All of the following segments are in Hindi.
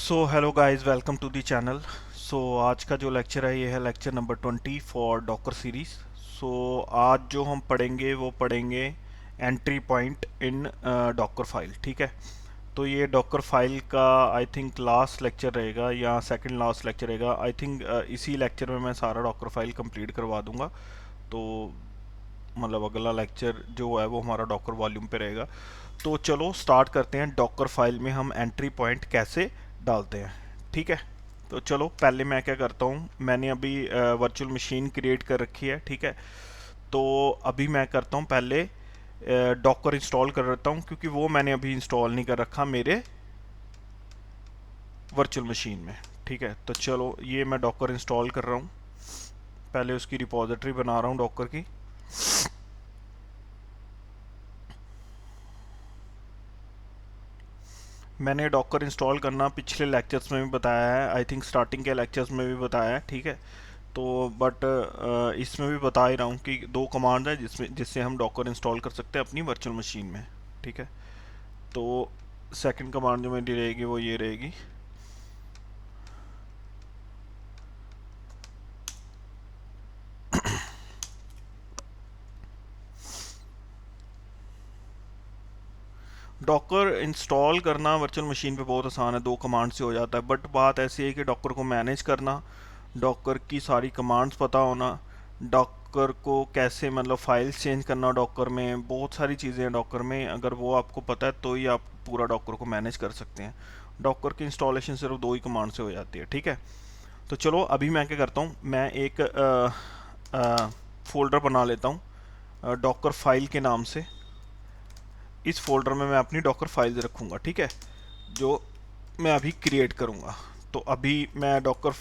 So hello guys, welcome to the channel. So आज का जो लेक्चर है, ये है lecture number 20 for Docker series. So आज जो हम पढ़ेंगे वो पढ़ेंगे entry point in Docker file. ठीक है, तो ये डॉकर फाइल का आई थिंक लास्ट लेक्चर रहेगा या सेकंड लास्ट लेक्चर रहेगा। आई थिंक इसी लेक्चर में मैं सारा डॉकर फाइल कंप्लीट करवा दूंगा। तो मतलब अगला लेक्चर जो है वो हमारा डॉकर वॉल्यूम पे रहेगा। तो चलो स्टार्ट करते हैं, डॉकर फाइल में हम एंट्री पॉइंट कैसे डालते हैं। ठीक है, तो चलो पहले मैं क्या करता हूँ, मैंने अभी वर्चुअल मशीन क्रिएट कर रखी है। ठीक है, तो अभी मैं करता हूँ पहले डॉकर इंस्टॉल कर रखता हूँ, क्योंकि वो मैंने अभी इंस्टॉल नहीं कर रखा मेरे वर्चुअल मशीन में। ठीक है, तो चलो ये मैं डॉकर इंस्टॉल कर रहा हूँ। पहले उसकी रिपोजिटरी बना रहा हूँ डॉकर की। मैंने डॉकर इंस्टॉल करना पिछले लेक्चर्स में भी बताया है, आई थिंक स्टार्टिंग के लेक्चर्स में भी बताया है। ठीक है, तो बट इसमें भी बता ही रहा हूँ कि दो कमांड है जिससे हम डॉकर इंस्टॉल कर सकते हैं अपनी वर्चुअल मशीन में। ठीक है, तो सेकंड कमांड जो मेरी रहेगी वो ये रहेगी। डॉकर इंस्टॉल करना वर्चुअल मशीन पे बहुत आसान है, दो कमांड से हो जाता है। बट बात ऐसी है कि डॉकर को मैनेज करना, डॉकर की सारी कमांड्स पता होना, डॉकर को कैसे मतलब फाइल्स चेंज करना, डॉकर में बहुत सारी चीज़ें हैं डॉकर में, अगर वो आपको पता है तो ही आप पूरा डॉकर को मैनेज कर सकते हैं। डॉकर की इंस्टॉलेशन सिर्फ दो ही कमांड से हो जाती है। ठीक है, तो चलो अभी मैं क्या करता हूँ, मैं एक फोल्डर बना लेता हूँ डॉकर फाइल के नाम से। इस फोल्डर में मैं अपनी डॉकर फाइल्स रखूँगा। ठीक है, जो मैं अभी क्रिएट करूँगा। तो अभी मैं डॉकर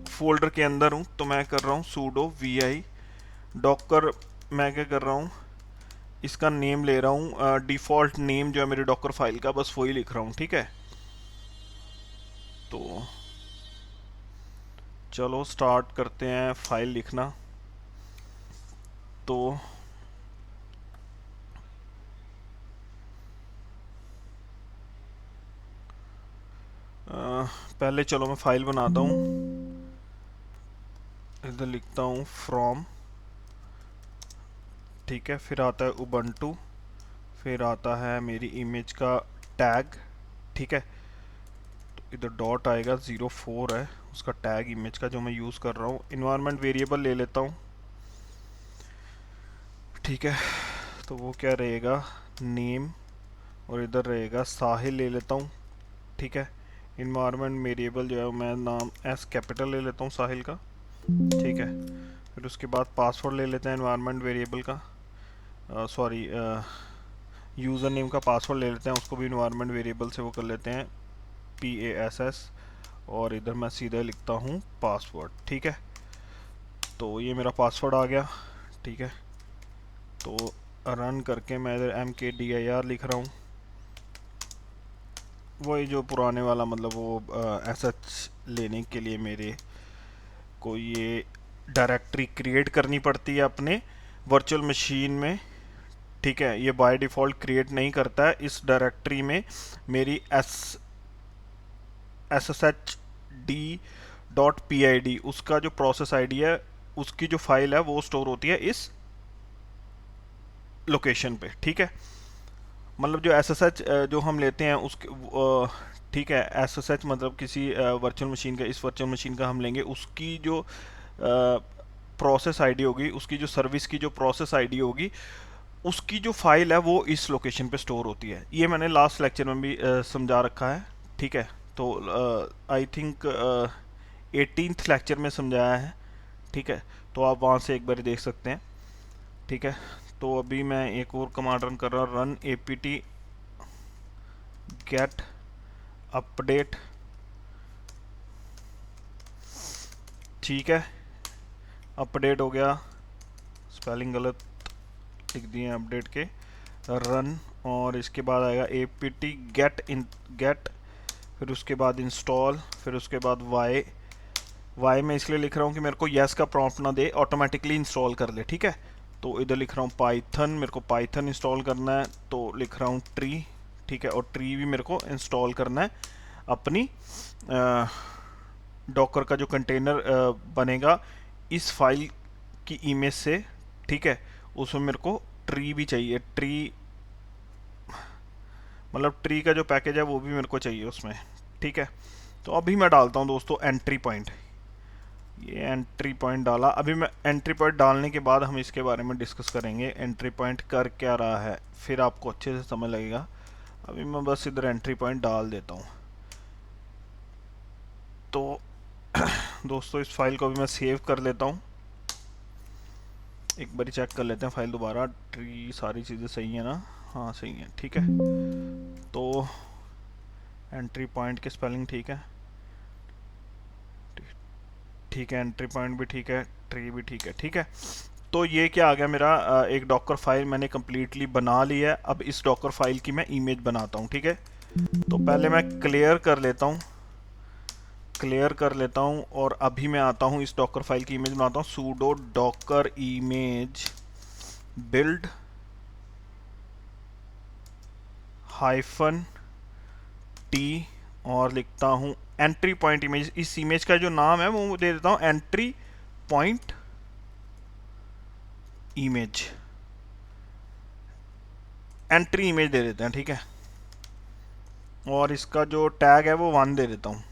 फोल्डर के अंदर हूँ, तो मैं कर रहा हूँ sudo vi डॉकर। मैं क्या कर रहा हूँ, इसका नेम ले रहा हूँ डिफ़ॉल्ट नेम जो है मेरे डॉकर फाइल का, बस वही लिख रहा हूँ। ठीक है, तो चलो स्टार्ट करते हैं फाइल लिखना। तो पहले चलो मैं फाइल बनाता हूँ। इधर लिखता हूँ फ्रॉम। ठीक है, फिर आता है उबंटू, फिर आता है मेरी इमेज का टैग। ठीक है, तो इधर डॉट आएगा, 04 है उसका टैग इमेज का जो मैं यूज़ कर रहा हूँ। इन्वायरमेंट वेरिएबल ले लेता हूँ। ठीक है, तो वो क्या रहेगा, नेम, और इधर रहेगा साहिल ले लेता हूँ। ठीक है, इन्वायरमेंट वेरिएबल जो है मैं नाम एस कैपिटल ले लेता हूँ साहिल का। ठीक है, फिर उसके बाद पासवर्ड ले लेते हैं इन्वायरमेंट वेरिएबल का, सॉरी यूज़र नेम का पासवर्ड ले लेते हैं, उसको भी इन्वायरमेंट वेरिएबल से वो कर लेते हैं PASS, और इधर मैं सीधे लिखता हूँ पासवर्ड। ठीक है, तो ये मेरा पासवर्ड आ गया। ठीक है, तो रन करके मैं इधर MKDIR लिख रहा हूँ, वही जो पुराने वाला, मतलब वो SH लेने के लिए मेरे को ये डायरेक्टरी क्रिएट करनी पड़ती है अपने वर्चुअल मशीन में। ठीक है, ये बाय डिफ़ॉल्ट क्रिएट नहीं करता है। इस डायरेक्टरी में मेरी SSHD.PID उसका जो प्रोसेस आईडी है, उसकी जो फाइल है वो स्टोर होती है इस लोकेशन पे। ठीक है, मतलब जो SSH जो हम लेते हैं उसके ठीक है, SSH मतलब किसी वर्चुअल मशीन का, इस वर्चुअल मशीन का हम लेंगे, उसकी जो प्रोसेस आईडी होगी, उसकी जो सर्विस की जो प्रोसेस आईडी होगी, उसकी जो फाइल है वो इस लोकेशन पे स्टोर होती है। ये मैंने लास्ट लेक्चर में भी समझा रखा है। ठीक है, तो आई थिंक 18th लेक्चर में समझाया है। ठीक है, तो आप वहाँ से एक बार देख सकते हैं। ठीक है, तो अभी मैं एक और कमांड रन कर रहा हूँ, रन apt get अपडेट। ठीक है, अपडेट हो गया, स्पेलिंग गलत लिख दिए अपडेट के, रन, और इसके बाद आएगा apt get, फिर उसके बाद इंस्टॉल, फिर उसके बाद वाई मैं इसलिए लिख रहा हूँ कि मेरे को यस का प्रॉम्प्ट ना दे, ऑटोमेटिकली इंस्टॉल कर ले। ठीक है, तो इधर लिख रहा हूँ पाइथन, मेरे को पाइथन इंस्टॉल करना है, तो लिख रहा हूँ ट्री। ठीक है, और ट्री भी मेरे को इंस्टॉल करना है अपनी डॉकर का जो कंटेनर बनेगा इस फाइल की इमेज से, ठीक है। उसमें मेरे को ट्री भी चाहिए, ट्री मतलब ट्री का जो पैकेज है वो भी मेरे को चाहिए उसमें, ठीक है। तो अभी मैं डालता हूँ दोस्तों एंट्री पॉइंट। ये एंट्री पॉइंट डाला। अभी मैं एंट्री पॉइंट डालने के बाद हम इसके बारे में डिस्कस करेंगे एंट्री पॉइंट कर क्या रहा है, फिर आपको अच्छे से समझ लगेगा। अभी मैं बस इधर एंट्री पॉइंट डाल देता हूँ। तो दोस्तों इस फाइल को भी मैं सेव कर लेता हूँ। एक बार चेक कर लेते हैं फाइल दोबारा, ट्री सारी चीज़ें सही है ना? हाँ सही है, ठीक है। तो एंट्री पॉइंट की स्पेलिंग ठीक है, ठीक है, एंट्री पॉइंट भी ठीक है, ट्री भी ठीक है, ठीक है। तो ये क्या आ गया मेरा, एक डॉकर फाइल मैंने कम्प्लीटली बना ली है। अब इस डॉकर फाइल की मैं इमेज बनाता हूँ, ठीक है। तो पहले मैं क्लियर कर लेता हूँ, क्लियर कर लेता हूँ, और अभी मैं आता हूँ इस डॉकर फाइल की इमेज बनाता हूँ। sudo docker image build hyphen T, और लिखता हूँ एंट्री पॉइंट इमेज। इस इमेज का जो नाम है वो दे देता हूँ entry point image, entry image दे देते हैं, ठीक है। और इसका जो टैग है वो 1 दे देता हूँ,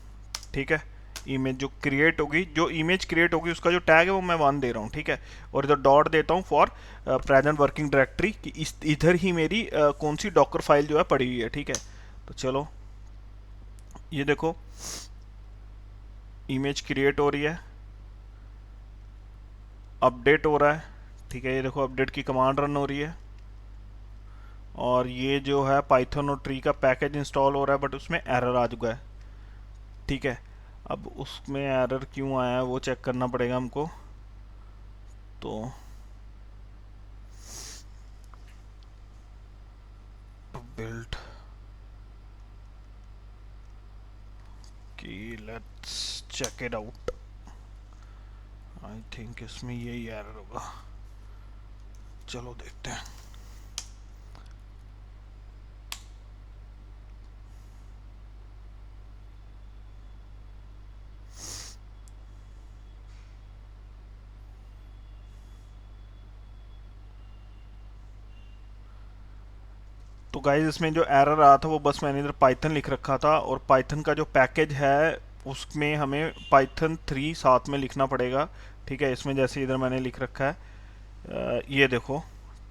ठीक है। इमेज जो क्रिएट होगी, जो इमेज क्रिएट होगी उसका जो टैग है वो मैं 1 दे रहा हूँ, ठीक है। और इधर डॉट देता हूँ फॉर प्रेजेंट वर्किंग डायरेक्टरी, कि इस इधर ही मेरी कौन सी डॉकर फाइल जो है पड़ी हुई है, ठीक है। तो चलो ये देखो इमेज क्रिएट हो रही है, अपडेट हो रहा है, ठीक है। ये देखो अपडेट की कमांड रन हो रही है, और ये जो है पाइथन और ट्री का पैकेज इंस्टॉल हो रहा है, बट उसमें एरर आ चुका है, ठीक है। अब उसमें एरर क्यों आया है वो चेक करना पड़ेगा हमको। तो बिल्ड की let's check it out. I think इसमें यही एरर होगा, चलो देखते हैं। तो गाइज इसमें जो एरर आया था वो बस मैंने इधर पाइथन लिख रखा था, और पाइथन का जो पैकेज है उसमें हमें पाइथन 3 साथ में लिखना पड़ेगा, ठीक है। इसमें जैसे इधर मैंने लिख रखा है, ये देखो,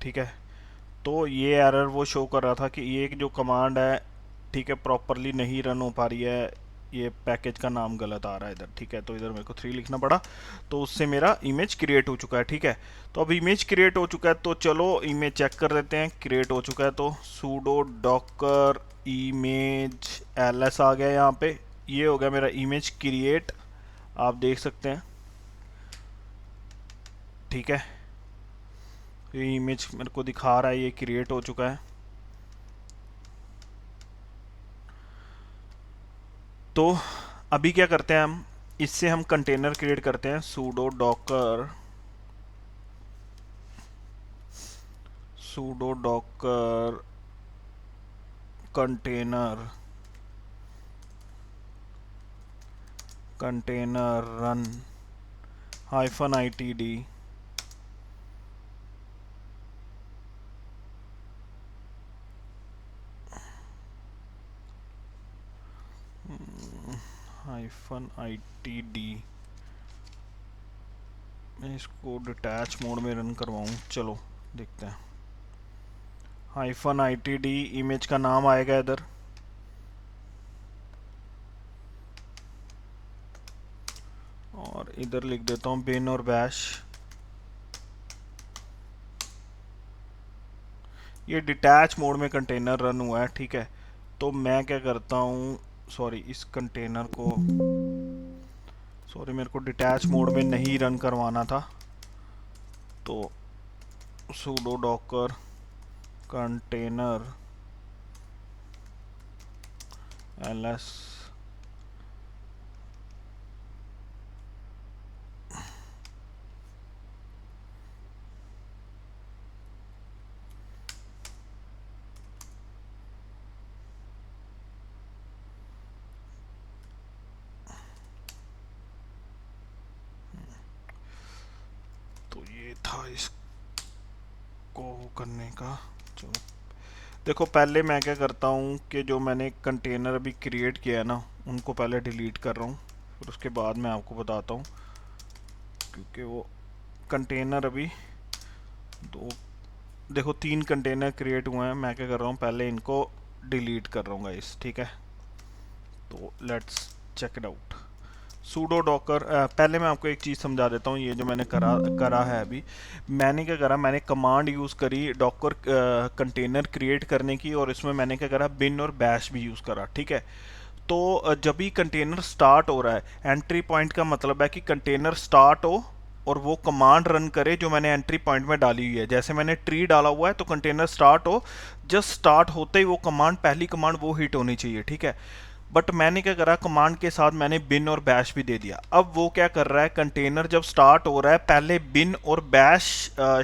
ठीक है। तो ये एरर वो शो कर रहा था कि ये जो कमांड है, ठीक है, प्रॉपरली नहीं रन हो पा रही है, ये पैकेज का नाम गलत आ रहा है इधर, ठीक है। तो इधर मेरे को 3 लिखना पड़ा, तो उससे मेरा इमेज क्रिएट हो चुका है, ठीक है। तो अब इमेज क्रिएट हो चुका है, तो चलो इमेज चेक कर लेते हैं। क्रिएट हो चुका है, तो sudo docker image ls आ गया यहाँ पे, ये हो गया मेरा इमेज क्रिएट, आप देख सकते हैं, ठीक है। ये इमेज मेरे को दिखा रहा है ये क्रिएट हो चुका है। तो अभी क्या करते हैं हम, इससे हम कंटेनर क्रिएट करते हैं। sudo docker container run hyphen itd, hyphen itd। मैं इसको डिटैच मोड में रन करवाऊँ, चलो देखते हैं। हाइफन itd इमेज का नाम आएगा इधर, और इधर लिख देता हूँ bin और bash। ये डिटैच मोड में कंटेनर रन हुआ है, ठीक है। तो मैं क्या करता हूँ, सॉरी इस कंटेनर को, सॉरी मेरे को डिटैच मोड में नहीं रन करवाना था। तो sudo docker कंटेनर ls, था इसको करने का। चलो देखो, पहले मैं क्या करता हूँ कि जो मैंने कंटेनर अभी क्रिएट किया है ना, उनको पहले डिलीट कर रहा हूँ, फिर उसके बाद मैं आपको बताता हूँ, क्योंकि वो कंटेनर अभी दो, देखो 3 कंटेनर क्रिएट हुए हैं। मैं क्या कर रहा हूँ, पहले इनको डिलीट कर रहा हूँ गाइस, ठीक है। तो let's check it out. Sudo docker, पहले मैं आपको एक चीज़ समझा देता हूँ। ये जो मैंने करा है अभी, मैंने क्या करा, मैंने कमांड यूज़ करी डॉकर कंटेनर क्रिएट करने की, और इसमें मैंने क्या करा, बिन और बैश भी यूज़ करा, ठीक है। तो जब भी कंटेनर स्टार्ट हो रहा है, एंट्री पॉइंट का मतलब है कि कंटेनर स्टार्ट हो और वो कमांड रन करे जो मैंने एंट्री पॉइंट में डाली हुई है। जैसे मैंने ट्री डाला हुआ है, तो कंटेनर स्टार्ट हो, जस्ट स्टार्ट होते ही वो कमांड, पहली कमांड वो हिट होनी चाहिए, ठीक है। बट मैंने क्या करा, कमांड के साथ मैंने बिन और बैश भी दे दिया। अब वो क्या कर रहा है, कंटेनर जब स्टार्ट हो रहा है, पहले बिन और बैश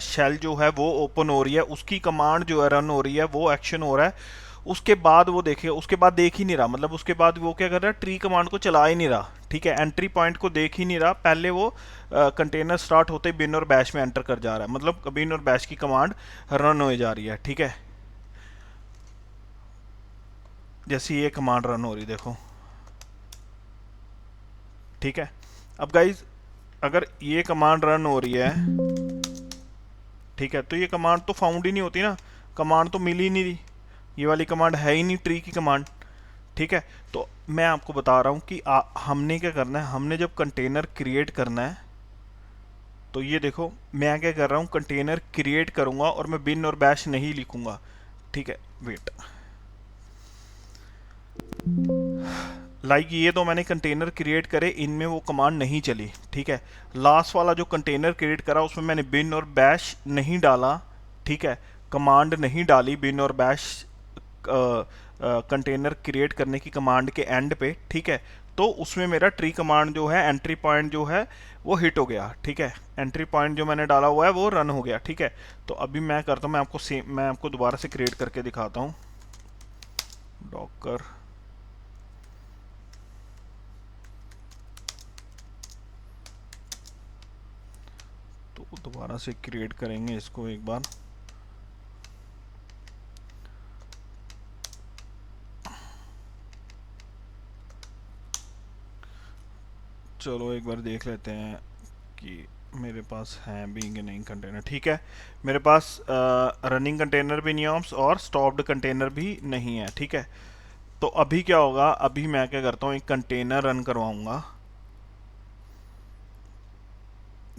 शेल जो है वो ओपन हो रही है, उसकी कमांड जो है रन हो रही है, वो एक्शन हो रहा है। उसके बाद वो देखे, उसके बाद देख ही नहीं रहा, मतलब उसके बाद वो क्या कर रहा है, ट्री कमांड को चला ही नहीं रहा, ठीक है। एंट्री पॉइंट को देख ही नहीं रहा, पहले वो कंटेनर स्टार्ट होते ही बिन और बैश में एंटर कर जा रहा है, मतलब बिन और बैश की कमांड रन हो जा रही है, ठीक है। जैसे ये कमांड रन हो रही, देखो, ठीक है। अब गाइज, अगर ये कमांड रन हो रही है, ठीक है, तो ये कमांड तो फाउंड ही नहीं होती ना, कमांड तो मिल ही नहीं रही, ये वाली कमांड है ही नहीं ट्री की कमांड, ठीक है। तो मैं आपको बता रहा हूँ कि हमने क्या करना है, हमने जब कंटेनर क्रिएट करना है, तो ये देखो मैं क्या कर रहा हूँ, कंटेनर क्रिएट करूँगा और मैं बिन और बैश नहीं लिखूँगा, ठीक है। वेट, लाइक ये तो मैंने कंटेनर क्रिएट करे, इनमें वो कमांड नहीं चली, ठीक है। लास्ट वाला जो कंटेनर क्रिएट करा, उसमें मैंने बिन और बैश नहीं डाला, ठीक है, कमांड नहीं डाली बिन और बैश कंटेनर क्रिएट करने की कमांड के एंड पे, ठीक है। तो उसमें मेरा ट्री कमांड जो है, एंट्री पॉइंट जो है वो हिट हो गया, ठीक है। एंट्री पॉइंट जो मैंने डाला हुआ है वो रन हो गया, ठीक है। तो अभी मैं करता हूँ, मैं आपको दोबारा से क्रिएट करके दिखाता हूँ। डॉकर, तो दोबारा से क्रिएट करेंगे इसको एक बार। चलो एक बार देख लेते हैं कि मेरे पास है भी कि नहीं कंटेनर, ठीक है। मेरे पास रनिंग कंटेनर भी नहीं है और स्टॉप्ड कंटेनर भी नहीं है, ठीक है। तो अभी क्या होगा, अभी मैं क्या करता हूँ, एक कंटेनर रन करवाऊंगा।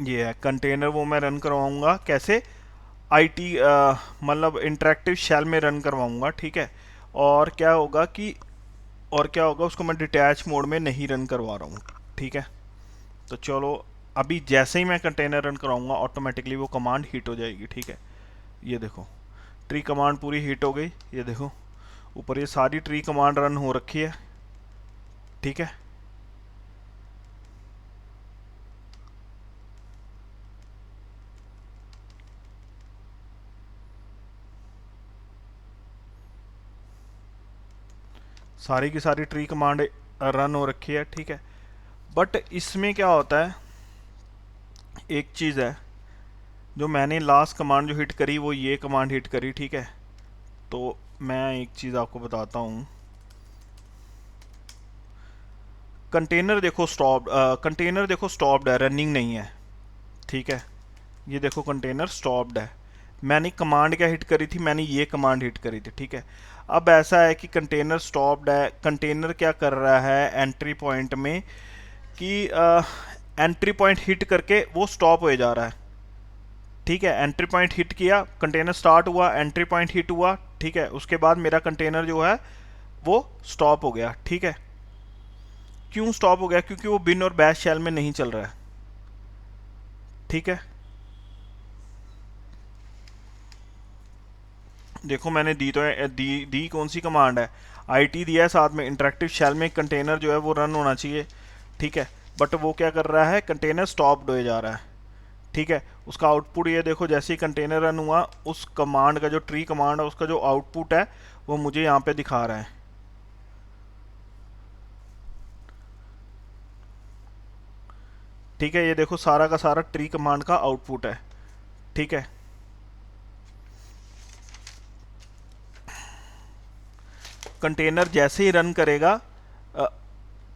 ये है कंटेनर, वो मैं रन करवाऊंगा कैसे, आईटी मतलब इंटरेक्टिव शेल में रन करवाऊंगा, ठीक है। और क्या होगा कि, और क्या होगा, उसको मैं डिटैच मोड में नहीं रन करवा रहा हूँ, ठीक है। तो चलो, अभी जैसे ही मैं कंटेनर रन कराऊंगा, ऑटोमेटिकली वो कमांड हिट हो जाएगी, ठीक है। ये देखो, ट्री कमांड पूरी हिट हो गई, ये देखो ऊपर ये सारी ट्री कमांड रन हो रखी है, ठीक है। सारी की सारी ट्री कमांड रन हो रखी है, ठीक है। बट इसमें क्या होता है, एक चीज़ है, जो मैंने लास्ट कमांड जो हिट करी, वो ये कमांड हिट करी, ठीक है। तो मैं एक चीज़ आपको बताता हूँ, कंटेनर देखो स्टॉप, कंटेनर देखो स्टॉप्ड है, रनिंग नहीं है, ठीक है। ये देखो कंटेनर स्टॉप्ड है, मैंने कमांड क्या हिट करी थी, मैंने ये कमांड हिट करी थी, ठीक है। अब ऐसा है कि कंटेनर स्टॉप्ड है, कंटेनर क्या कर रहा है एंट्री पॉइंट में कि एंट्री पॉइंट हिट करके वो स्टॉप हो जा रहा है, ठीक है। एंट्री पॉइंट हिट किया, कंटेनर स्टार्ट हुआ, एंट्री पॉइंट हिट हुआ, ठीक है। उसके बाद मेरा कंटेनर जो है वो स्टॉप हो गया, ठीक है। क्यों स्टॉप हो गया, क्योंकि वो बिन और बैश शेल में नहीं चल रहा है, ठीक है। देखो मैंने दी तो है, दी कौन सी कमांड है, आईटी दिया है, साथ में इंटरेक्टिव शेल में कंटेनर जो है वो रन होना चाहिए, ठीक है। बट वो क्या कर रहा है, कंटेनर स्टॉप्ड हो जा रहा है, ठीक है। उसका आउटपुट ये देखो, जैसे ही कंटेनर रन हुआ, उस कमांड का जो ट्री कमांड है उसका जो आउटपुट है वो मुझे यहाँ पे दिखा रहा है, ठीक है। ये देखो सारा का सारा ट्री कमांड का आउटपुट है, ठीक है। कंटेनर जैसे ही रन करेगा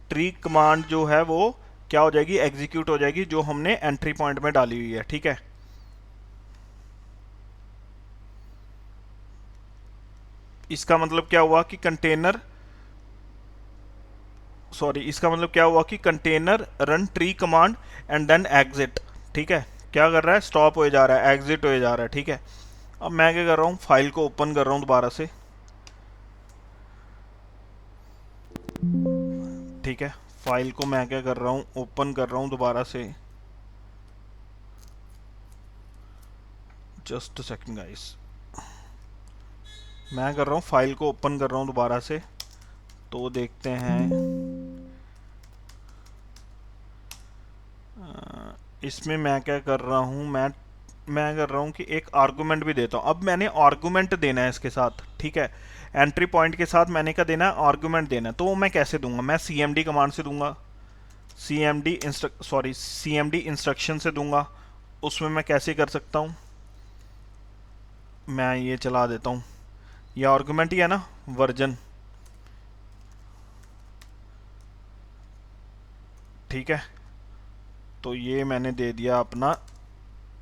ट्री कमांड जो है वो क्या हो जाएगी, एग्जीक्यूट हो जाएगी, जो हमने एंट्री पॉइंट में डाली हुई है। ठीक है, इसका मतलब क्या हुआ कि कंटेनर इसका मतलब क्या हुआ कि container run tree command and then exit. ठीक है, क्या कर रहा है, स्टॉप हो जा रहा है, एग्जिट हो जा रहा है। ठीक है, अब मैं क्या कर रहा हूँ, फाइल को ओपन कर रहा हूँ दोबारा से। ठीक है, फाइल को मैं क्या कर रहा हूँ, ओपन कर रहा हूँ दोबारा से। जस्ट अ सेकंड गाइस, मैं कर रहा हूँ फाइल को ओपन कर रहा हूँ दोबारा से, तो देखते हैं। इसमें मैं क्या कर रहा हूँ, मैं कर रहा हूँ कि एक आर्गुमेंट भी देता हूँ। अब मैंने आर्गुमेंट देना है इसके साथ। ठीक है, एंट्री पॉइंट के साथ मैंने क्या देना है, आर्गुमेंट देना है। तो वो मैं कैसे दूंगा, मैं cmd कमांड से दूंगा, cmd इंस्ट्रक्शन से दूंगा। उसमें मैं कैसे कर सकता हूँ, मैं ये चला देता हूँ, ये आर्गुमेंट ही है ना, वर्जन। ठीक है, तो ये मैंने दे दिया अपना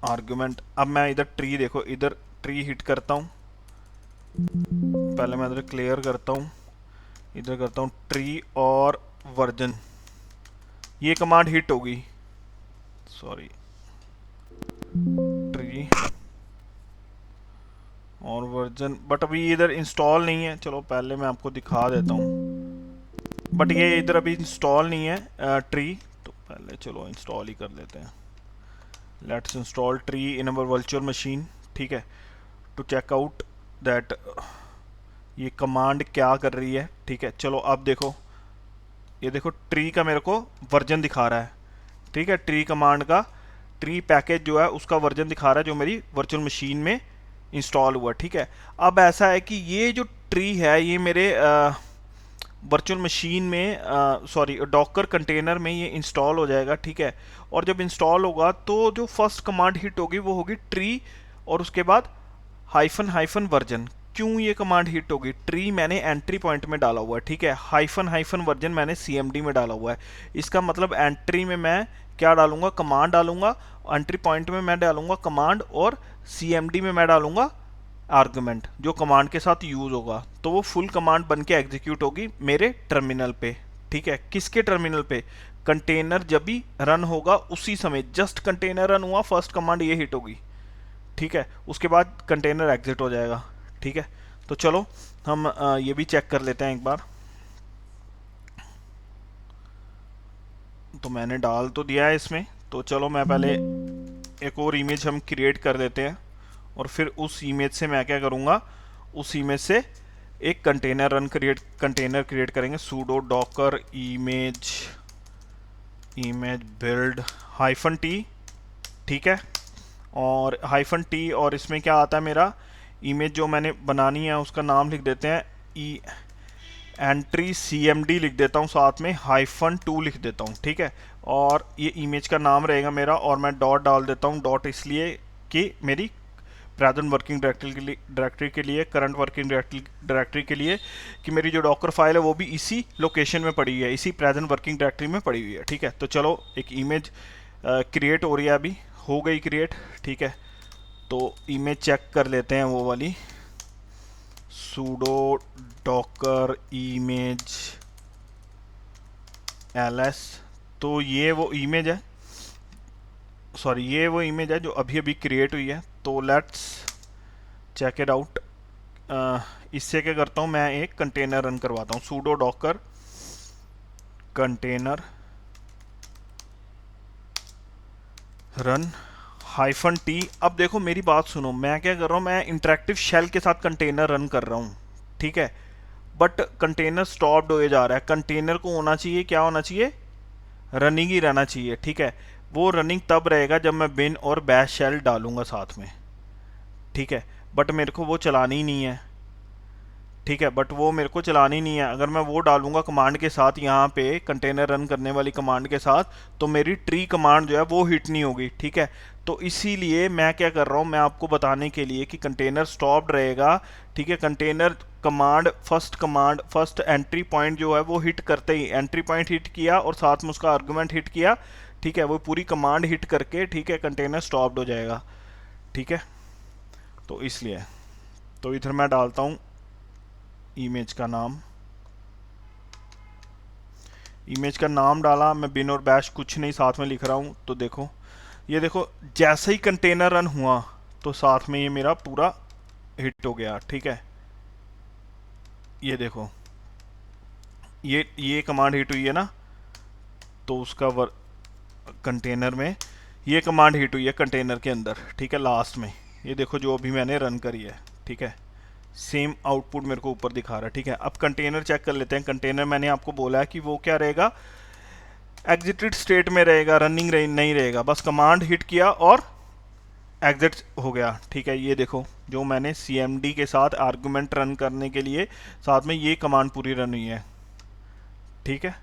आर्गुमेंट। अब मैं इधर ट्री, देखो इधर ट्री हिट करता हूँ, पहले मैं इधर क्लियर करता हूँ, इधर करता हूँ ट्री और वर्जन, ये कमांड हिट होगी, सॉरी ट्री और वर्जन, बट अभी इधर इंस्टॉल नहीं है। चलो पहले मैं आपको दिखा देता हूँ, बट ये इधर अभी इंस्टॉल नहीं है ट्री, तो पहले चलो इंस्टॉल ही कर लेते हैं। Let's install tree in our virtual machine. ठीक है, टू चेक आउट दैट ये कमांड क्या कर रही है। ठीक है, चलो अब देखो, ये देखो ट्री का मेरे को वर्जन दिखा रहा है। ठीक है, ट्री कमांड का, ट्री पैकेज जो है उसका वर्जन दिखा रहा है जो मेरी वर्चुअल मशीन में इंस्टॉल हुआ। ठीक है, अब ऐसा है कि ये जो ट्री है ये मेरे वर्चुअल मशीन में डॉकर कंटेनर में ये इंस्टॉल हो जाएगा। ठीक है, और जब इंस्टॉल होगा तो जो फर्स्ट कमांड हिट होगी वो होगी ट्री, और उसके बाद हाइफन हाइफन वर्जन। क्यों ये कमांड हिट होगी, ट्री मैंने एंट्री पॉइंट में डाला हुआ है। ठीक है, हाइफन हाइफन वर्जन मैंने cmd में डाला हुआ है। इसका मतलब एंट्री में मैं क्या डालूंगा, कमांड डालूंगा, एंट्री पॉइंट में मैं डालूंगा कमांड, और cmd में मैं डालूंगा आर्गुमेंट जो कमांड के साथ यूज होगा। तो वो फुल कमांड बन के एग्जीक्यूट होगी मेरे टर्मिनल पे। ठीक है, किसके टर्मिनल पे, कंटेनर जब भी रन होगा उसी समय, जस्ट कंटेनर रन हुआ फर्स्ट कमांड ये हिट होगी। ठीक है, उसके बाद कंटेनर एग्जिट हो जाएगा। ठीक है, तो चलो हम ये भी चेक कर लेते हैं एक बार। तो मैंने डाल तो दिया है इसमें, तो चलो मैं पहले एक और इमेज हम क्रिएट कर देते हैं, और फिर उस इमेज से मैं क्या करूँगा, उस इमेज से एक कंटेनर क्रिएट करेंगे। sudo docker image build -t। ठीक है, और -t, और इसमें क्या आता है, मेरा इमेज जो मैंने बनानी है उसका नाम लिख देते हैं एंट्री cmd लिख देता हूँ, साथ में -2 लिख देता हूँ। ठीक है, और ये इमेज का नाम रहेगा मेरा, और मैं डॉट डाल देता हूँ। डॉट इसलिए कि मेरी प्रेजेंट वर्किंग डायरेक्टरी के लिए, करंट वर्किंग डायरेक्टरी के लिए, कि मेरी जो डॉकर फाइल है वो भी इसी लोकेशन में पड़ी हुई है, इसी प्रेजेंट वर्किंग डायरेक्टरी में पड़ी हुई है। ठीक है, तो चलो एक इमेज क्रिएट हो रही है, अभी हो गई क्रिएट। ठीक है, तो इमेज चेक कर लेते हैं वो वाली, sudo docker image ls। तो ये वो इमेज है, ये वो इमेज है जो अभी अभी क्रिएट हुई है। तो लेट्स चेक इट आउट। इससे क्या करता हूँ, मैं एक कंटेनर रन करवाता हूँ, sudo docker container run -t। अब देखो मेरी बात सुनो, मैं क्या कर रहा हूँ, मैं इंटरेक्टिव शेल के साथ कंटेनर रन कर रहा हूँ। ठीक है, बट कंटेनर स्टॉप्ड हो जा रहा है। कंटेनर को होना चाहिए, क्या होना चाहिए, रनिंग ही रहना चाहिए। ठीक है, वो रनिंग तब रहेगा जब मैं बिन और बैश शेल डालूंगा साथ में। ठीक है, बट मेरे को वो चलानी ही नहीं है। ठीक है, बट वो मेरे को चलानी नहीं है। अगर मैं वो डालूंगा कमांड के साथ यहाँ पे कंटेनर रन करने वाली कमांड के साथ, तो मेरी ट्री कमांड जो है वो हिट नहीं होगी। ठीक है, तो इसीलिए मैं क्या कर रहा हूँ, मैं आपको बताने के लिए कि कंटेनर स्टॉप्ड रहेगा। ठीक है, container command first entry point जो है वो हिट करते ही, एंट्री पॉइंट हिट किया और साथ में उसका आर्गुमेंट हिट किया, ठीक है, वो पूरी कमांड हिट करके, ठीक है, कंटेनर स्टॉप्ड हो जाएगा। ठीक है, तो इसलिए तो इधर मैं डालता हूँ इमेज का नाम। इमेज का नाम डाला मैं, बिन और बैश कुछ नहीं साथ में लिख रहा हूँ। तो देखो, ये देखो, जैसे ही कंटेनर रन हुआ तो साथ में ये मेरा पूरा हिट हो गया। ठीक है, ये देखो, ये कमांड हिट हुई है ना, तो उसका कंटेनर में ये कमांड हिट हुई है कंटेनर के अंदर। ठीक है, लास्ट में ये देखो जो अभी मैंने रन करी है। ठीक है, सेम आउटपुट मेरे को ऊपर दिखा रहा है। ठीक है, अब कंटेनर चेक कर लेते हैं। कंटेनर मैंने आपको बोला है कि वो क्या रहेगा, एग्जिटेड स्टेट में रहेगा, रनिंग नहीं रहेगा। बस कमांड हिट किया और एग्जिट हो गया। ठीक है, ये देखो जो मैंने cmd के साथ आर्गुमेंट रन करने के लिए साथ में ये कमांड पूरी रन हुई है। ठीक है,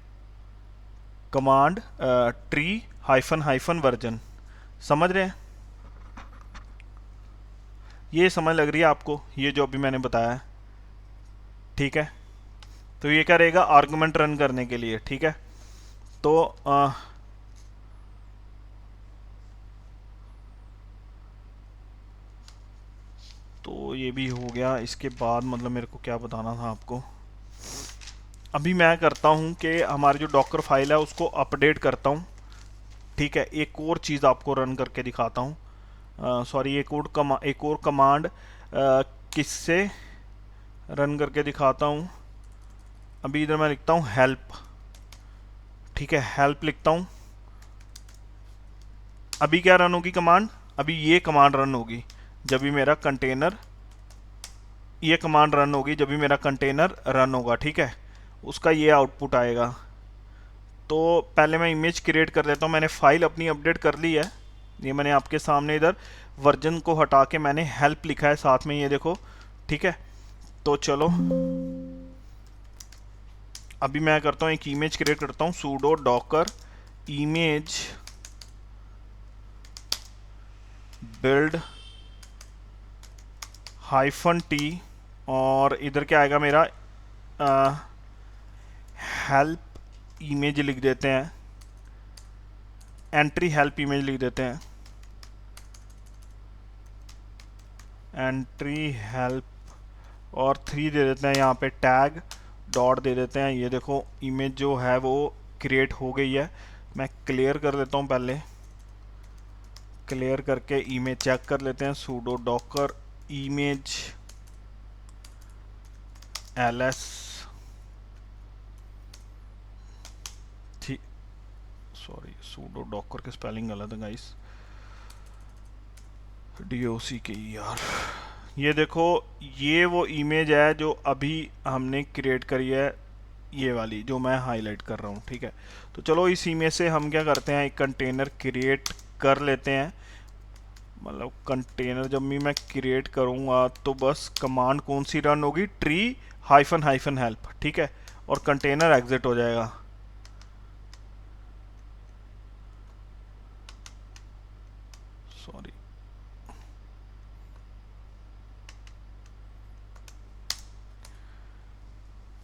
command tree hyphen hyphen version, समझ रहे हैं? ये समझ लग रही है आपको, ये जो अभी मैंने बताया है? ठीक है, तो ये क्या रहेगा, आर्गुमेंट रन करने के लिए। ठीक है, तो तो ये भी हो गया। इसके बाद मतलब मेरे को क्या बताना था आपको, अभी मैं करता हूँ कि हमारी जो डॉकर फाइल है उसको अपडेट करता हूँ। ठीक है, एक और चीज़ आपको रन करके दिखाता हूँ। सॉरी, एक और कमांड किससे रन करके दिखाता हूँ। अभी इधर मैं लिखता हूँ हेल्प। ठीक है, हेल्प लिखता हूँ। अभी क्या रन होगी कमांड, अभी ये कमांड रन होगी जब भी मेरा कंटेनर, ये कमांड रन होगी जब भी मेरा कंटेनर रन होगा। ठीक है, उसका ये आउटपुट आएगा। तो पहले मैं इमेज क्रिएट कर देता हूँ। मैंने फाइल अपनी अपडेट कर ली है, ये मैंने आपके सामने इधर वर्जन को हटा के मैंने हेल्प लिखा है साथ में, ये देखो। ठीक है, तो चलो अभी मैं करता हूँ एक इमेज क्रिएट करता हूँ, sudo docker image build hyphen T, और इधर क्या आएगा मेरा, हेल्प इमेज लिख देते हैं, एंट्री हेल्प इमेज लिख देते हैं, एंट्री हेल्प, और 3 दे देते हैं यहाँ पे, टैग डॉट दे देते हैं। ये देखो इमेज जो है वो क्रिएट हो गई है। मैं क्लियर कर देता हूँ, पहले क्लियर करके इमेज चेक कर लेते हैं। sudo docker image ls, sorry sudo docker के स्पेलिंग गलत है गाइस, DOCKER। ये देखो, ये वो इमेज है जो अभी हमने क्रिएट करी है, ये वाली जो मैं हाईलाइट कर रहा हूँ। ठीक है, तो चलो इस इमेज से हम क्या करते हैं, एक कंटेनर क्रिएट कर लेते हैं। मतलब कंटेनर जब भी मैं क्रिएट करूँगा तो बस कमांड कौन सी रन होगी, ट्री हाइफन हाइफन हेल्प। ठीक है, और कंटेनर एग्जिट हो जाएगा। सॉरी,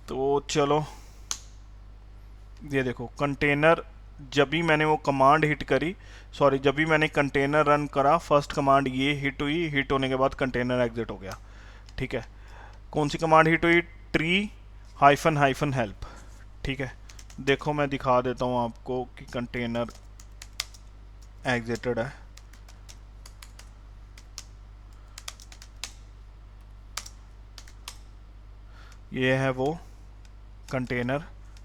तो चलो ये देखो, कंटेनर जब भी मैंने वो कमांड हिट करी, सॉरी जब भी मैंने कंटेनर रन करा, फर्स्ट कमांड ये हिट हुई, हिट होने के बाद कंटेनर एग्जिट हो गया। ठीक है, कौन सी कमांड हिट हुई, ट्री हाइफन हाइफन हेल्प। ठीक है, देखो मैं दिखा देता हूँ आपको कि कंटेनर एग्जिटेड है। ये है वो कंटेनर,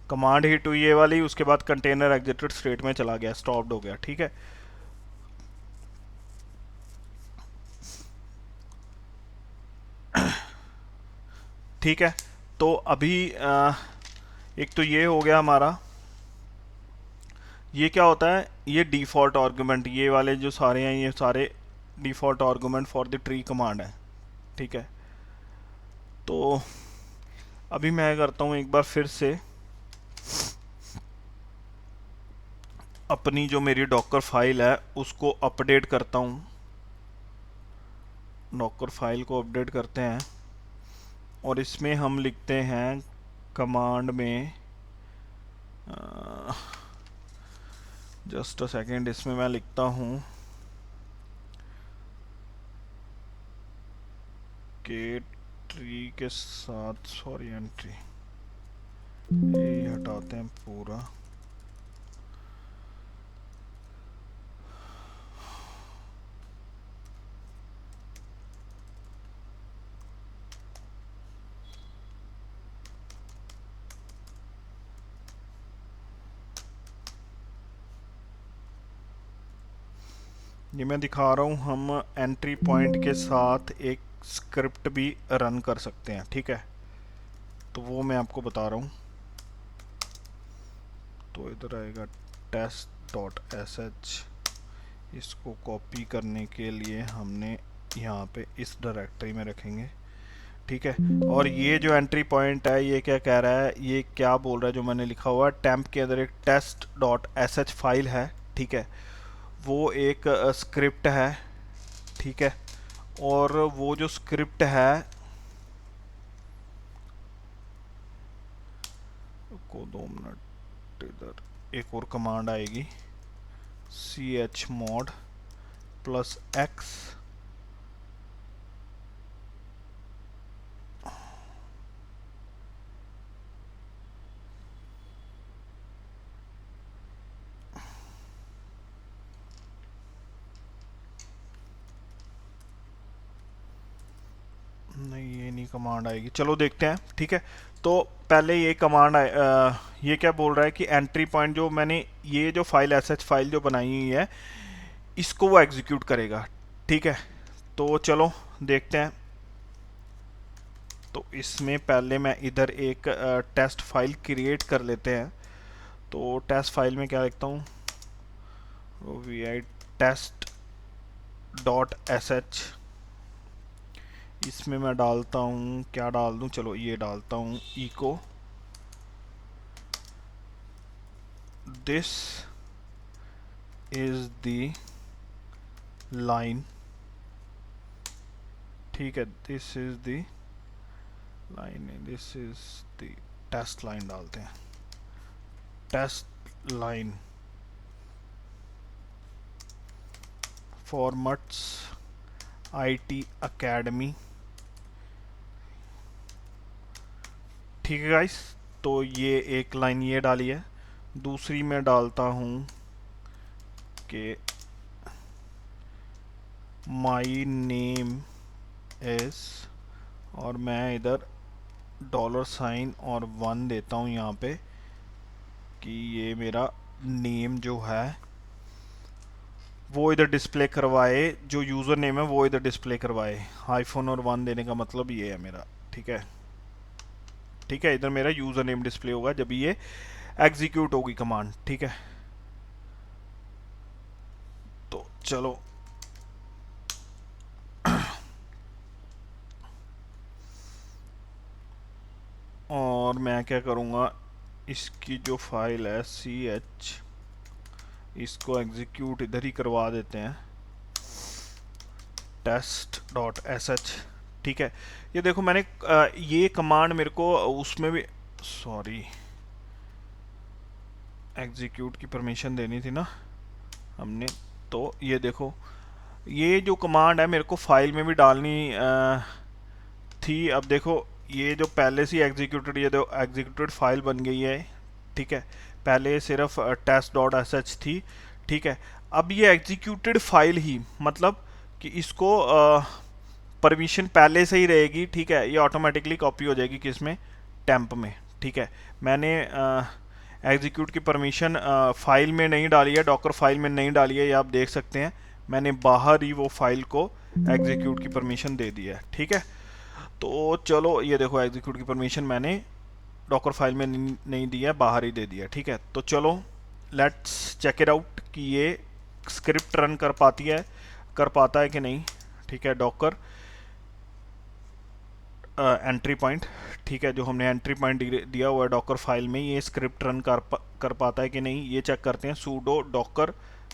कमांड हिट हुई ये वाली, उसके बाद कंटेनर एग्जिटेड स्टेट में चला गया, स्टॉप्ड हो गया। ठीक है, ठीक है, तो अभी एक तो ये हो गया हमारा। ये क्या होता है, ये डिफ़ॉल्ट आर्गुमेंट, ये वाले जो सारे हैं ये सारे default argument for the tree command है। ठीक है, तो अभी मैं करता हूँ एक बार फिर से अपनी जो मेरी डॉकर फाइल है उसको अपडेट करता हूँ। डॉकर फाइल को अपडेट करते हैं और इसमें हम लिखते हैं कमांड में, जस्ट अ सेकेंड, इसमें मैं लिखता हूँ के ट्री के साथ, सॉरी एंट्री, ये हटाते हैं पूरा। ये मैं दिखा रहा हूँ, हम एंट्री पॉइंट के साथ एक स्क्रिप्ट भी रन कर सकते हैं, ठीक है। तो वो मैं आपको बता रहा हूँ। तो इधर आएगा टेस्ट डॉट एस एच, इसको कॉपी करने के लिए हमने यहाँ पे इस डायरेक्टरी में रखेंगे, ठीक है। और ये जो एंट्री पॉइंट है ये क्या कह रहा है, ये क्या बोल रहा है, जो मैंने लिखा हुआ है टेम्प के अंदर एक test dot S H file है, ठीक है, वो एक स्क्रिप्ट है, ठीक है। और वो जो स्क्रिप्ट है को 2 मिनट, इधर एक और कमांड आएगी, C H mod plus X, नहीं ये नहीं कमांड आएगी, चलो देखते हैं, ठीक है। तो पहले ये कमांड ये क्या बोल रहा है कि एंट्री पॉइंट जो मैंने ये जो फाइल एस एच फाइल जो बनाई हुई है इसको वो एग्जीक्यूट करेगा, ठीक है। तो चलो देखते हैं। तो इसमें पहले मैं इधर एक टेस्ट फाइल क्रिएट कर लेते हैं। तो टेस्ट फाइल में क्या लिखता हूँ, V I test dot S H, इसमें मैं डालता हूँ, क्या डाल दूँ, चलो ये डालता हूँ echo this is the line, ठीक है, this is the line, this is the test line डालते हैं, test line formats IT academy, ठीक है गाइस। तो ये एक लाइन ये डाली है। दूसरी मैं डालता हूँ कि माई नेम इज, और मैं इधर $साइन और 1 देता हूँ यहाँ पे कि ये मेरा नेम जो है वो इधर डिस्प्ले करवाए, जो यूज़र नेम है वो इधर डिस्प्ले करवाए। हाइफन और 1 देने का मतलब ये है मेरा, ठीक है, ठीक है। इधर मेरा यूज़र नेम डिस्प्ले होगा जब ये एग्जीक्यूट होगी कमांड, ठीक है। तो चलो और मैं क्या करूँगा, इसकी जो फाइल है सी एच, इसको एग्जीक्यूट इधर ही करवा देते हैं, टेस्ट डॉट एस एच, ठीक है। ये देखो मैंने ये कमांड मेरे को उसमें भी, सॉरी, एग्जीक्यूट की परमिशन देनी थी ना हमने। तो ये देखो ये जो कमांड है मेरे को फाइल में भी डालनी थी। अब देखो ये जो पहले से एग्जीक्यूटेड, ये जो एग्जीक्यूटेड फाइल बन गई है, ठीक है। पहले सिर्फ टेस्ट डॉट एस एच थी, ठीक है। अब ये एग्जीक्यूटेड फाइल ही, मतलब कि इसको परमिशन पहले से ही रहेगी, ठीक है। ये ऑटोमेटिकली कॉपी हो जाएगी किसमें, टेम्प में, ठीक है। मैंने एग्जीक्यूट की परमिशन फाइल में नहीं डाली है, डॉकर फाइल में नहीं डाली है, ये आप देख सकते हैं। मैंने बाहर ही वो फाइल को एग्जीक्यूट की परमिशन दे दी है, ठीक है। तो चलो ये देखो एग्जीक्यूट की परमिशन मैंने डॉकर फाइल में नहीं दी है, बाहर ही दे दिया, ठीक है। तो चलो लेट्स चेक इट आउट कि ये स्क्रिप्ट रन कर पाता है कि नहीं, ठीक है। डॉकर एंट्री पॉइंट, ठीक है, जो हमने एंट्री पॉइंट दिया हुआ है डॉकर फाइल में, ये स्क्रिप्ट रन कर पाता है कि नहीं, ये चेक करते हैं। Pseudo Docker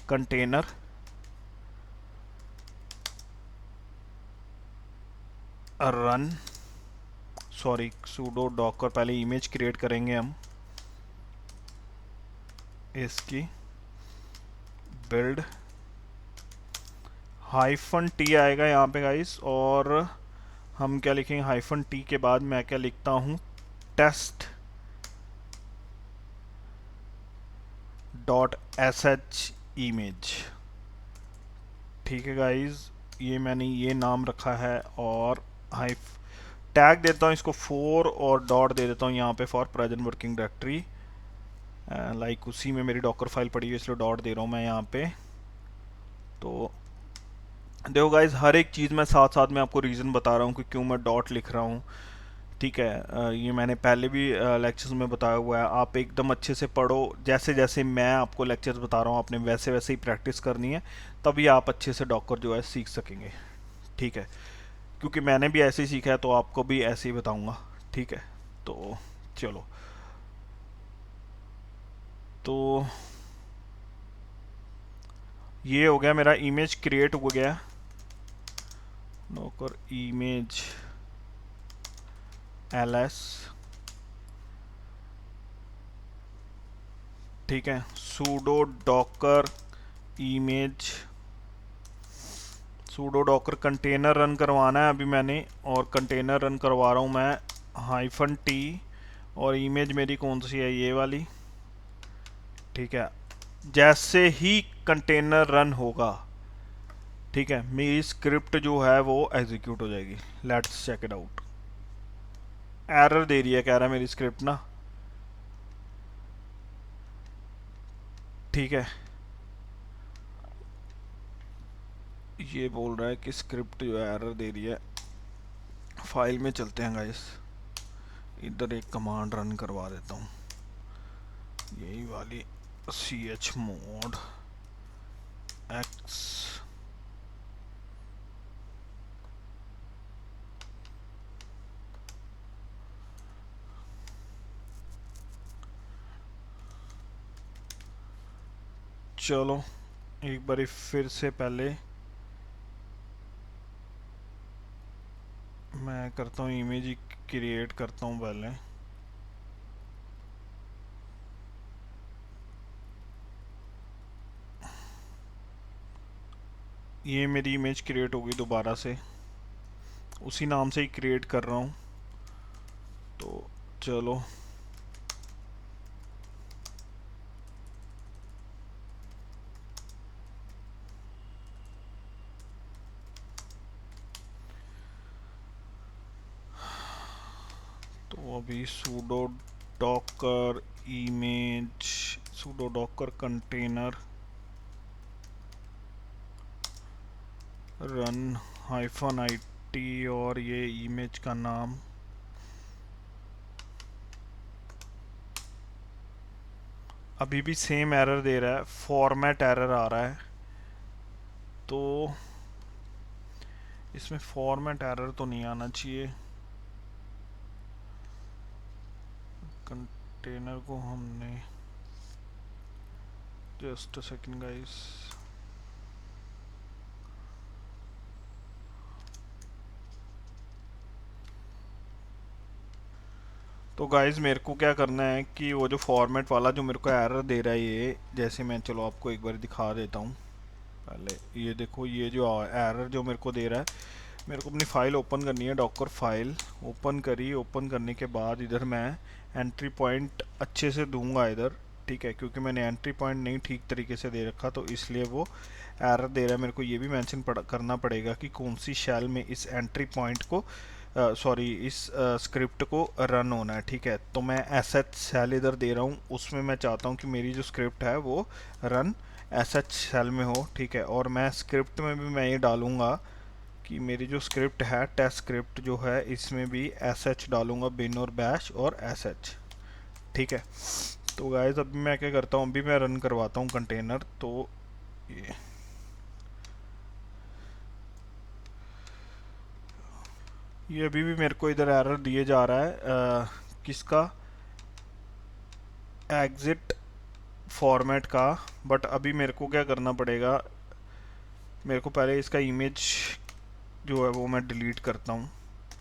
container run, sorry pseudo docker, पहले इमेज क्रिएट करेंगे हम इसकी, बिल्ड हाइफन टी आएगा यहाँ पे गाइस, और हम क्या लिखेंगे, हाइफन टी के बाद मैं क्या लिखता हूँ, test dot S H image, ठीक है गाइस, ये मैंने ये नाम रखा है, और हाइफ टैग देता हूँ इसको 4 और डॉट दे देता हूँ यहाँ पे for present working directory, like उसी में मेरी डॉकर फाइल पड़ी है इसलिए डॉट दे रहा हूँ मैं यहाँ पे। तो देखो गाइज, हर एक चीज़ में साथ साथ में आपको रीज़न बता रहा हूँ कि क्यों मैं डॉट लिख रहा हूँ, ठीक है। ये मैंने पहले भी लेक्चर्स में बताया हुआ है, आप एकदम अच्छे से पढ़ो, जैसे जैसे मैं आपको लेक्चर्स बता रहा हूँ आपने वैसे वैसे ही प्रैक्टिस करनी है, तभी आप अच्छे से डॉकर जो है सीख सकेंगे, ठीक है, क्योंकि मैंने भी ऐसे ही सीखा है तो आपको भी ऐसे ही बताऊँगा, ठीक है। तो चलो, तो ये हो गया मेरा, इमेज क्रिएट हो गया, डॉकर इमेज ls, ठीक है, pseudo Docker image, pseudo Docker container run करवाना है अभी मैंने, और कंटेनर रन करवा रहा हूँ मैं हाइफन टी, और इमेज मेरी कौन सी है, ये वाली, ठीक है। जैसे ही कंटेनर रन होगा, ठीक है, मेरी स्क्रिप्ट जो है वो एग्जीक्यूट हो जाएगी। Let's check it out. Error दे रही है, कह रहा है मेरी स्क्रिप्ट ना, ठीक है, ये बोल रहा है कि स्क्रिप्ट जो है एरर दे रही है। फाइल में चलते हैं गाइस, इधर एक कमांड रन करवा देता हूँ, यही वाली chmod x, चलो एक बार फिर से पहले मैं करता हूँ, इमेज क्रिएट करता हूँ पहले, ये मेरी इमेज क्रिएट होगी दोबारा से, उसी नाम से ही क्रिएट कर रहा हूँ। तो चलो, तो अभी pseudo Docker image, pseudo Docker container run hyphen IT, और ये इमेज का नाम, अभी भी सेम एरर दे रहा है, फॉर्मेट एरर आ रहा है। तो इसमें फॉर्मेट एरर तो नहीं आना चाहिए, कंटेनर को हमने, जस्ट अ सेकंड गाइस, तो गाइस मेरे को क्या करना है कि वो जो फॉर्मेट वाला जो मेरे को एरर दे रहा है, ये जैसे मैं, चलो आपको एक बार दिखा देता हूँ पहले, ये देखो, ये जो एरर जो मेरे को दे रहा है, मेरे को अपनी फ़ाइल ओपन करनी है, डॉकर फाइल ओपन करी, ओपन करने के बाद इधर मैं एंट्री पॉइंट अच्छे से दूंगा इधर, ठीक है, क्योंकि मैंने एंट्री पॉइंट नहीं ठीक तरीके से दे रखा, तो इसलिए वो एरर दे रहा है। मेरे को ये भी मेंशन करना पड़ेगा कि कौन सी शेल में इस एंट्री पॉइंट को, सॉरी इस स्क्रिप्ट को रन होना है, ठीक है। तो मैं sh सेल इधर दे रहा हूँ, उसमें मैं चाहता हूँ कि मेरी जो स्क्रिप्ट है वो रन sh सेल में हो, ठीक है। और मैं स्क्रिप्ट में भी मैं ये डालूँगा कि मेरी जो स्क्रिप्ट है, टेस्ट स्क्रिप्ट जो है, इसमें भी sh डालूँगा, बिन और बैश और sh, ठीक है। तो गाइस अभी मैं क्या करता हूँ, अभी मैं रन करवाता हूँ कंटेनर, तो ये ये अभी भी मेरे को इधर एरर दिए जा रहा है किसका, एग्जिट फॉर्मेट का। बट अभी मेरे को क्या करना पड़ेगा, मेरे को पहले इसका इमेज जो है वो मैं डिलीट करता हूँ,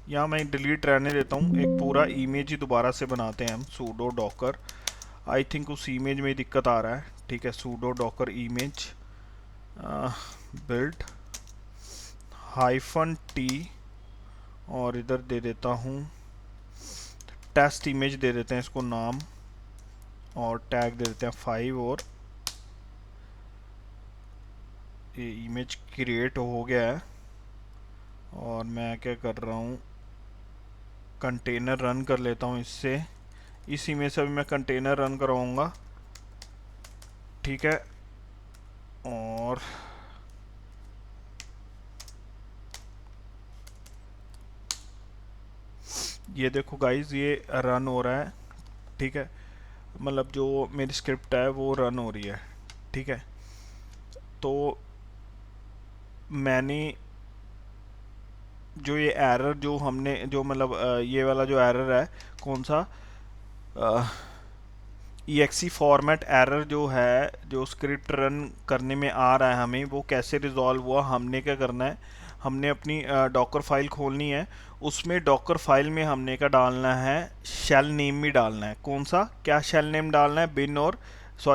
या मैं डिलीट रहने देता हूँ, एक पूरा इमेज ही दोबारा से बनाते हैं हम, सूडो डॉकर। आई थिंक उस इमेज में ही दिक्कत आ रहा है। ठीक है, pseudo Docker image build -t, और इधर दे देता हूँ टेस्ट इमेज, दे देते हैं इसको नाम, और टैग दे देते हैं 5। और ये इमेज क्रिएट हो गया है। और मैं क्या कर रहा हूँ, कंटेनर रन कर लेता हूँ इससे, इस इमेज से अभी मैं कंटेनर रन करवाऊँगा। ठीक है, और ये देखो गाइस, ये रन हो रहा है। ठीक है, मतलब जो मेरी स्क्रिप्ट है वो रन हो रही है। ठीक है, तो मैंने जो ये एरर जो हमने जो मतलब ये वाला जो एरर है, कौन सा, exe फॉर्मेट एरर जो है, जो स्क्रिप्ट रन करने में आ रहा है हमें, वो कैसे रिजॉल्व हुआ, हमने क्या करना है, हमने अपनी डॉकर फाइल खोलनी है, उसमें डॉकर फाइल में हमने क्या डालना है, शेल नेम भी डालना है। कौन सा, क्या शेल नेम डालना है, बिन और sh।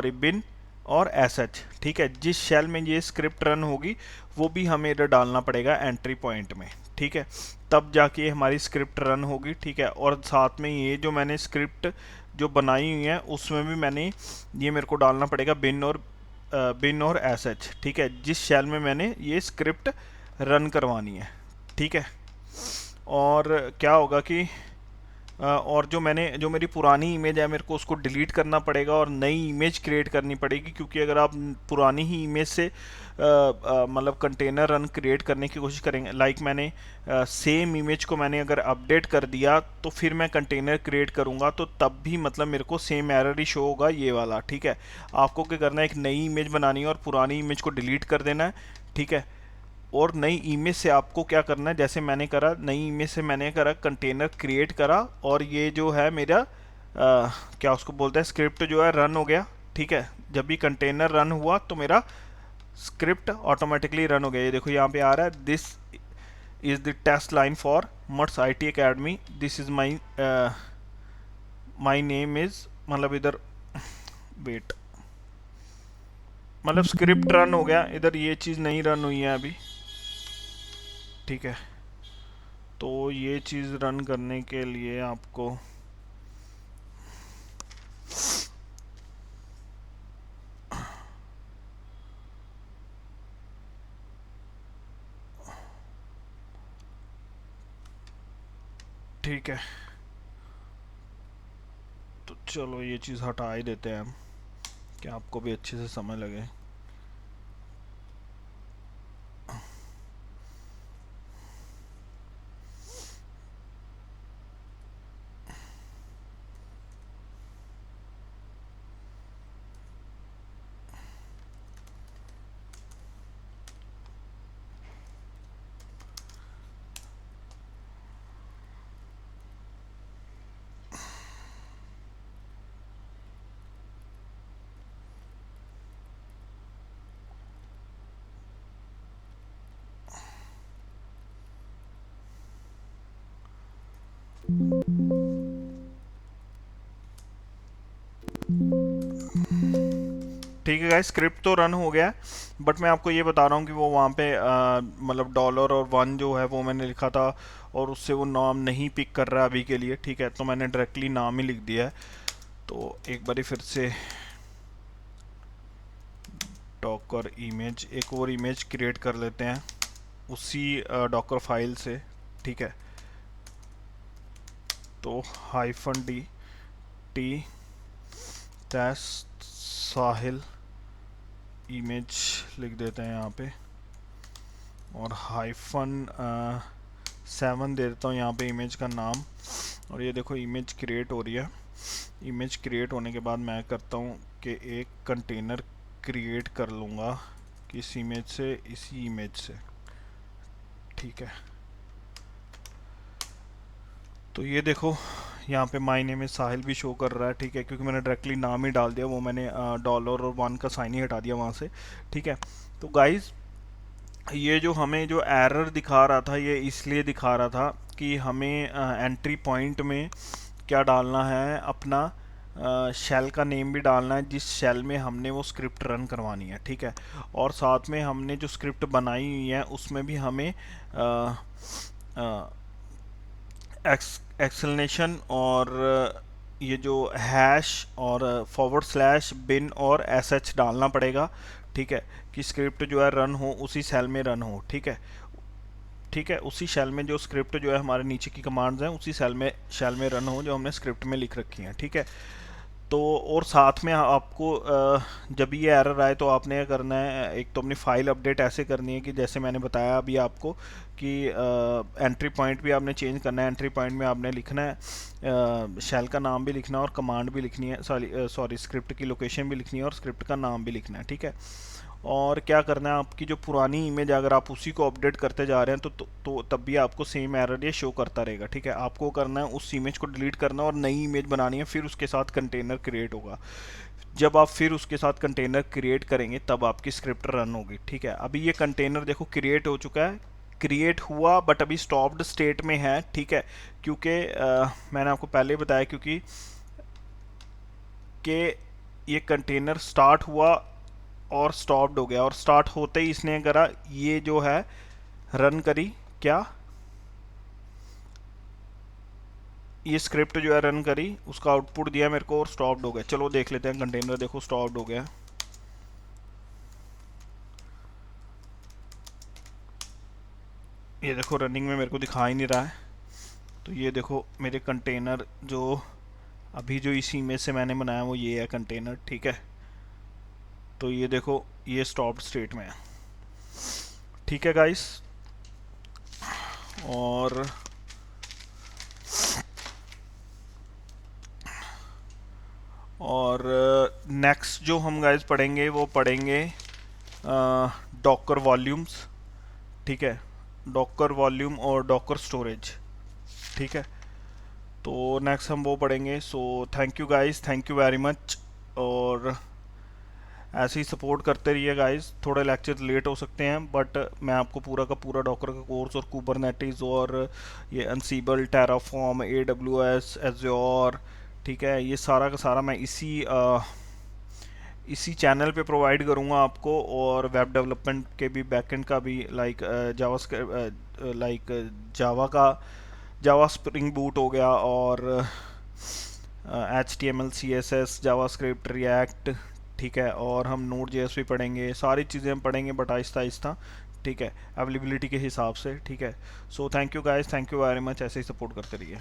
ठीक है, जिस शेल में ये स्क्रिप्ट रन होगी वो भी हमें इधर डालना पड़ेगा एंट्री पॉइंट में। ठीक है, तब जाके हमारी स्क्रिप्ट रन होगी। ठीक है, और साथ में ये जो मैंने स्क्रिप्ट जो बनाई हुई है उसमें भी मैंने ये मेरे को डालना पड़ेगा बिन और sh। ठीक है, जिस शेल में मैंने ये स्क्रिप्ट रन करवानी है। ठीक है, और क्या होगा कि और जो मेरी पुरानी इमेज है, मेरे को उसको डिलीट करना पड़ेगा और नई इमेज क्रिएट करनी पड़ेगी, क्योंकि अगर आप पुरानी ही इमेज से मतलब कंटेनर रन क्रिएट करने की कोशिश करेंगे, लाइक मैंने सेम इमेज को मैंने अगर अपडेट कर दिया तो फिर मैं कंटेनर क्रिएट करूँगा तो तब भी मतलब मेरे को सेम एरर ही शो होगा, ये वाला। ठीक है, आपको क्या करना है, एक नई इमेज बनानी है और पुरानी इमेज को डिलीट कर देना है। ठीक है, और नई ईमेज से आपको क्या करना है, जैसे मैंने करा, नई ईमेज से मैंने करा कंटेनर क्रिएट करा, और ये जो है मेरा क्या उसको बोलते हैं, स्क्रिप्ट जो है रन हो गया। ठीक है, जब भी कंटेनर रन हुआ तो मेरा स्क्रिप्ट ऑटोमेटिकली रन हो गया। ये देखो यहाँ पे आ रहा है, this is the test line formats IT academy, this is my name is, मतलब इधर वेट, मतलब स्क्रिप्ट रन हो गया, इधर ये चीज़ नहीं रन हुई है अभी। ठीक है, तो ये चीज़ रन करने के लिए आपको ठीक है, तो चलो ये चीज़ हटा ही देते हैं हम, कि आपको भी अच्छे से समझ लगे। ठीक है गाइस, स्क्रिप्ट तो रन हो गया, बट मैं आपको ये बता रहा हूँ कि वो वहाँ पे मतलब डॉलर और वन जो है वो मैंने लिखा था, और उससे वो नाम नहीं पिक कर रहा है अभी के लिए। ठीक है, तो मैंने डायरेक्टली नाम ही लिख दिया है। तो एक बारी फिर से डॉकर इमेज, एक और इमेज क्रिएट कर लेते हैं उसी डॉकर फाइल से। ठीक है, तो -d टेस्ट साहिल इमेज लिख देते हैं यहाँ पे, और -7 दे देता हूँ यहाँ पे इमेज का नाम। और ये देखो इमेज क्रिएट हो रही है। इमेज क्रिएट होने के बाद मैं करता हूँ कि एक कंटेनर क्रिएट कर लूँगा, किस इमेज से, इसी इमेज से। ठीक है, तो ये देखो यहाँ पे माय नेम इज साहिल भी शो कर रहा है, ठीक है, क्योंकि मैंने डायरेक्टली नाम ही डाल दिया, वो मैंने डॉलर और वन का साइन ही हटा दिया वहाँ से, ठीक है। तो गाइज ये जो हमें जो एरर दिखा रहा था ये इसलिए दिखा रहा था कि हमें एंट्री पॉइंट में क्या डालना है, अपना शेल का नेम भी डालना है जिस शेल में हमने वो स्क्रिप्ट रन करवानी है, ठीक है। और साथ में हमने जो स्क्रिप्ट बनाई हुई है उसमें भी हमें एक्सप्लेनेशन और ये जो हैश और फॉरवर्ड स्लैश बिन और एस एच डालना पड़ेगा, ठीक है, कि स्क्रिप्ट जो है रन हो उसी सेल में रन हो, ठीक है। ठीक है, उसी शेल में जो स्क्रिप्ट जो है हमारे नीचे की कमांड्स हैं उसी शेल में रन हो जो हमने स्क्रिप्ट में लिख रखी हैं, ठीक है। तो और साथ में आपको जब ये एरर आए तो आपने क्या करना है, एक तो अपनी फाइल अपडेट ऐसे करनी है कि जैसे मैंने बताया अभी आपको कि एंट्री पॉइंट भी आपने चेंज करना है। एंट्री पॉइंट में आपने लिखना है शेल का नाम भी लिखना है और कमांड भी लिखनी है, सॉरी स्क्रिप्ट की लोकेशन भी लिखनी है और स्क्रिप्ट का नाम भी लिखना है, ठीक है। और क्या करना है, आपकी जो पुरानी इमेज अगर आप उसी को अपडेट करते जा रहे हैं तो तब भी आपको सेम एरर ये शो करता रहेगा, ठीक है। आपको करना है उस इमेज को डिलीट करना और नई इमेज बनानी है, फिर उसके साथ कंटेनर क्रिएट होगा। जब आप फिर उसके साथ कंटेनर क्रिएट करेंगे तब आपकी स्क्रिप्ट रन होगी, ठीक है। अभी ये कंटेनर देखो क्रिएट हो चुका है, क्रिएट हुआ बट अभी स्टॉप्ड स्टेट में है, ठीक है, क्योंकि मैंने आपको पहले बताया क्योंकि कि ये कंटेनर स्टार्ट हुआ और स्टॉप्ड हो गया, और स्टार्ट होते ही इसने करा ये जो है रन करी, क्या ये स्क्रिप्ट जो है रन करी, उसका आउटपुट दिया मेरे को और स्टॉप्ड हो गया। चलो देख लेते हैं, कंटेनर देखो स्टॉप्ड हो गया। ये देखो रनिंग में मेरे को दिखा ही नहीं रहा है। तो ये देखो मेरे कंटेनर जो अभी जो इसी में से मैंने बनाया वो ये है कंटेनर, ठीक है। तो ये देखो ये स्टॉप्ड स्टेट में है, ठीक है गाइस। और नेक्स्ट जो हम गाइस पढ़ेंगे वो पढ़ेंगे डॉकर वॉल्यूम्स, ठीक है, डॉकर वॉल्यूम और डॉकर स्टोरेज, ठीक है। तो नेक्स्ट हम वो पढ़ेंगे। So thank you guys, thank you very much. और ऐसे ही सपोर्ट करते रहिए गाइस। थोड़े लेक्चर लेट हो सकते हैं बट मैं आपको पूरा का पूरा डॉकर का कोर्स और कुबरनेटिस और ये अनसीबल, टेराफॉर्म, AWS, एज़्योर, ठीक है, ये सारा का सारा मैं इसी चैनल पे प्रोवाइड करूँगा आपको। और वेब डेवलपमेंट के भी, बैकएंड का भी, लाइक जावा का, जावा स्प्रिंग बूट हो गया, और HTML, CSS, जावास्क्रिप्ट, रिएक्ट, ठीक है। और हम नोड जेएस भी पढ़ेंगे, सारी चीज़ें हम पढ़ेंगे बट आहिस्ता आहिस्ता, ठीक है, अवेलेबिलिटी के हिसाब से, ठीक है। So thank you guys, thank you very much, ऐसे ही सपोर्ट करते रहिए।